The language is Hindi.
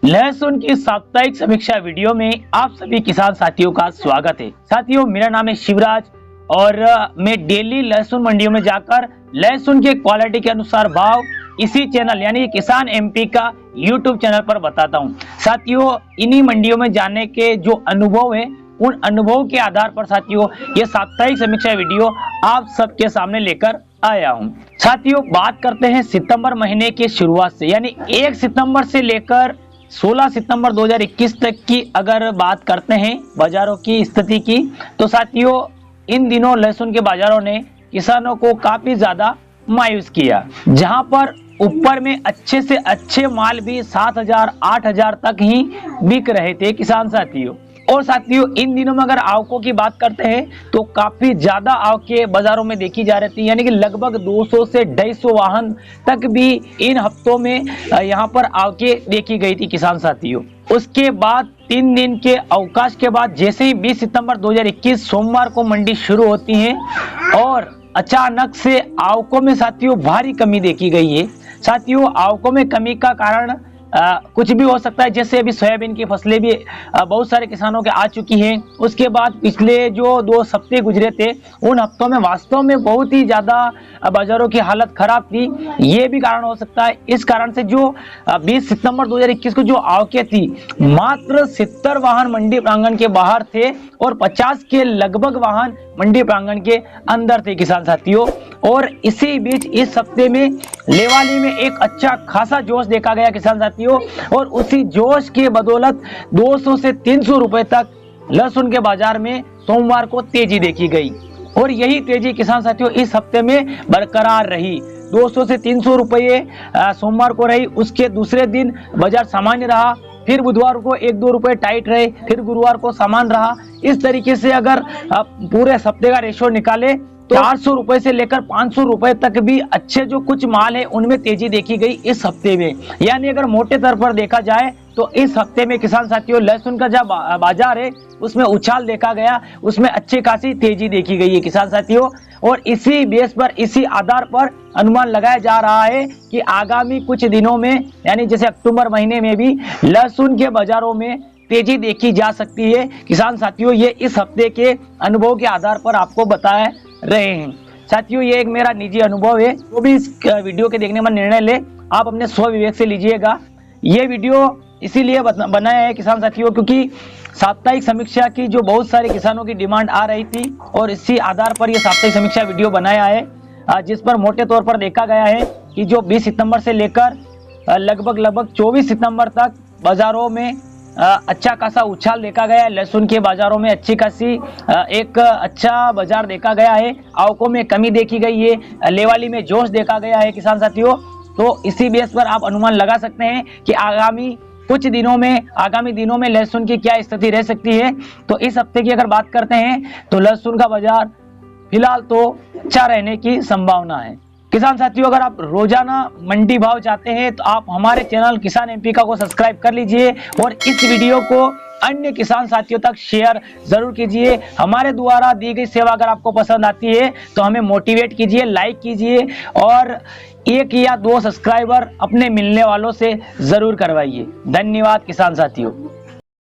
लहसुन की साप्ताहिक समीक्षा वीडियो में आप सभी किसान साथियों का स्वागत है। साथियों, मेरा नाम है शिवराज और मैं डेली लहसुन मंडियों में जाकर लहसुन के क्वालिटी के अनुसार भाव इसी चैनल यानी किसान एमपी का यूट्यूब चैनल पर बताता हूं। साथियों, इन्हीं मंडियों में जाने के जो अनुभव है उन अनुभव के आधार पर साथियों ये साप्ताहिक समीक्षा वीडियो आप सबके सामने लेकर आया हूं। साथियों, बात करते हैं सितंबर महीने के शुरुआत से यानी 1 सितंबर से लेकर 16 सितंबर 2021 तक की अगर बात करते हैं बाजारों की स्थिति की, तो साथियों इन दिनों लहसुन के बाजारों ने किसानों को काफी ज्यादा मायूस किया। जहां पर ऊपर में अच्छे से अच्छे माल भी 7,000 8,000 तक ही बिक रहे थे किसान साथियों। और साथियों, इन दिनों में अगर आवकों की बात करते हैं तो काफी ज्यादा आवके बाजारों में देखी जा रही थी, यानी कि लगभग 200 से 250 वाहन तक भी इन हफ्तों में यहां पर आवके देखी गई थी किसान साथियों। उसके बाद 3 दिन के अवकाश के बाद जैसे ही 20 सितंबर 2021 सोमवार को मंडी शुरू होती है और अचानक से आवकों में साथियों भारी कमी देखी गई है। साथियों, आवकों में कमी का कारण कुछ भी हो सकता है, जैसे अभी सोयाबीन की फसलें भी बहुत सारे किसानों के आ चुकी हैं। उसके बाद पिछले जो 2 हफ्ते गुजरे थे उन हफ्तों में वास्तव में बहुत ही ज्यादा बाजारों की हालत खराब थी। ये भी कारण हो सकता है। इस कारण से जो 20 सितंबर 2021 को जो आवकें थी मात्र 70 वाहन मंडी प्रांगण के बाहर थे और 50 के लगभग वाहन मंडी प्रांगण के अंदर थे किसान साथियों। और इसी बीच इस हफ्ते में लेवाली में एक अच्छा खासा जोश देखा गया किसान साथियों और उसी जोश के बदौलत 200 से 300 रुपए तक लहसुन के बाजार में सोमवार को तेजी देखी गई और यही तेजी किसान साथियों इस हफ्ते में बरकरार रही। 200 से 300 रुपये सोमवार को रही। उसके दूसरे दिन बाजार सामान्य रहा, फिर बुधवार को 1-2 रुपए टाइट रहे, फिर गुरुवार को सामान्य रहा। इस तरीके से अगर पूरे हफ्ते का रेशो निकाले तो 400 रुपए से लेकर 500 रुपए तक भी अच्छे जो कुछ माल है उनमें तेजी देखी गई इस हफ्ते में। यानी अगर मोटे तौर पर देखा जाए तो इस हफ्ते में किसान साथियों लहसुन का जो बाजार है उसमें उछाल देखा गया, उसमें अच्छी खासी तेजी देखी गई है किसान साथियों। और इसी बेस पर इसी आधार पर अनुमान लगाया जा रहा है कि आगामी कुछ दिनों में यानी जैसे अक्टूबर महीने में भी लहसुन के बाजारों में तेजी देखी जा सकती है किसान साथियों। ये इस हफ्ते के अनुभव के आधार पर आपको बताए रहे हैं। साथियों, ये एक मेरा निजी अनुभव है। जो भी इस वीडियो के देखने में निर्णय ले आप अपने स्व विवेक से लीजिएगा। ये वीडियो इसीलिए बनाया है किसान साथियों क्योंकि साप्ताहिक समीक्षा की जो बहुत सारे किसानों की डिमांड आ रही थी और इसी आधार पर यह साप्ताहिक समीक्षा वीडियो बनाया है, जिस पर मोटे तौर पर देखा गया है कि जो 20 सितंबर से लेकर लगभग 24 सितंबर तक बाजारों में अच्छा खासा उछाल देखा गया है। लहसुन के बाजारों में अच्छी खासी एक अच्छा बाजार देखा गया है। आवकों में कमी देखी गई है, लेवाली में जोश देखा गया है किसान साथियों। तो इसी बेस पर आप अनुमान लगा सकते हैं कि आगामी दिनों में लहसुन की क्या स्थिति रह सकती है। तो इस हफ्ते की अगर बात करते हैं तो लहसुन का बाजार फिलहाल तो अच्छा रहने की संभावना है। किसान साथियों, अगर आप रोजाना मंडी भाव चाहते हैं तो आप हमारे चैनल किसान एमपी का को सब्सक्राइब कर लीजिए और इस वीडियो को अन्य किसान साथियों तक शेयर जरूर कीजिए। हमारे द्वारा दी गई सेवा अगर आपको पसंद आती है तो हमें मोटिवेट कीजिए, लाइक कीजिए और 1 या 2 सब्सक्राइबर अपने मिलने वालों से जरूर करवाइए। धन्यवाद किसान साथियों।